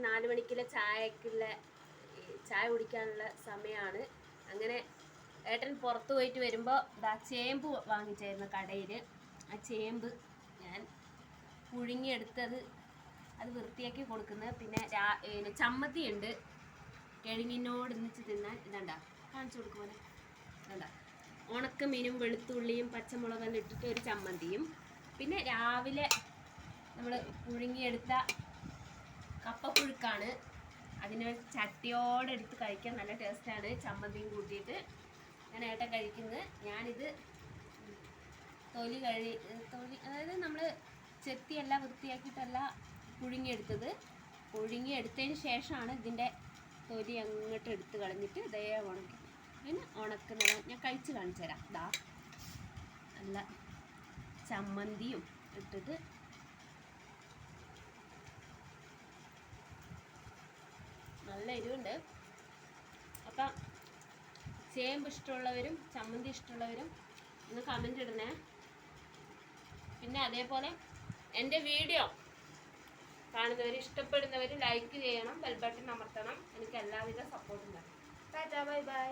4 മണിക്കുള്ള ചായ കുടിക്കാനുള്ള സമയമാണ്. അങ്ങനെ ഏട്ടൻ പുറത്ത് പോയിട്ട് വരുമ്പോൾ ഇതാ ചേമ്പ് വാങ്ങിച്ചായിരുന്നു കടയിൽ. ആ ചേമ്പ് ഞാൻ പുഴുങ്ങിയെടുത്തത് അത് വൃത്തിയാക്കി കൊടുക്കുന്നത്. പിന്നെ ചമ്മന്തി ഉണ്ട്, കിഴങ്ങിനോട് ഒന്നിച്ച് തിന്നാൻ. ഇതണ്ട കാണിച്ചു കൊടുക്കുമോ? ഇതണ്ട ഉണക്കമീനും വെളുത്തുള്ളിയും പച്ചമുളകെല്ലാം ഇട്ടിട്ട് ഒരു ചമ്മന്തിയും. പിന്നെ രാവിലെ നമ്മൾ പുഴുങ്ങിയെടുത്ത കപ്പപ്പുഴുക്കാണ്. അതിന് ചട്ടിയോടെ എടുത്ത് കഴിക്കാൻ നല്ല ടേസ്റ്റാണ്, ചമ്മന്തിയും കൂട്ടിയിട്ട്. ഞാൻ ഏട്ടൻ കഴിക്കുന്നത്. ഞാനിത് തൊലി അതായത് നമ്മൾ ചെത്തിയെല്ലാം വൃത്തിയാക്കിയിട്ടല്ല പുഴുങ്ങിയെടുത്തതിന് ശേഷമാണ് ഇതിൻ്റെ തൊലി അങ്ങോട്ട് എടുത്ത് കളഞ്ഞിട്ട് ഇതേ ഉണക്കി. പിന്നെ ഉണക്കുന്നത് ഞാൻ കഴിച്ച് കാണിച്ചു തരാം. ഇതാ നല്ല ചമ്മന്തിയും ഇട്ടിട്ട് നല്ല എരിവുണ്ട്. അപ്പം ചേമ്പ് ഇഷ്ടമുള്ളവരും ചമ്മന്തി ഇഷ്ടമുള്ളവരും ഒന്ന് കമൻ്റ് ഇടണേ. പിന്നെ അതേപോലെ എൻ്റെ വീഡിയോ കാണുന്നവർ ഇഷ്ടപ്പെടുന്നവർ ലൈക്ക് ചെയ്യണം, ബെൽ ബട്ടൺ അമർത്തണം. എനിക്ക് എല്ലാവിധ സപ്പോർട്ടും തരണം. Tata, bye bye.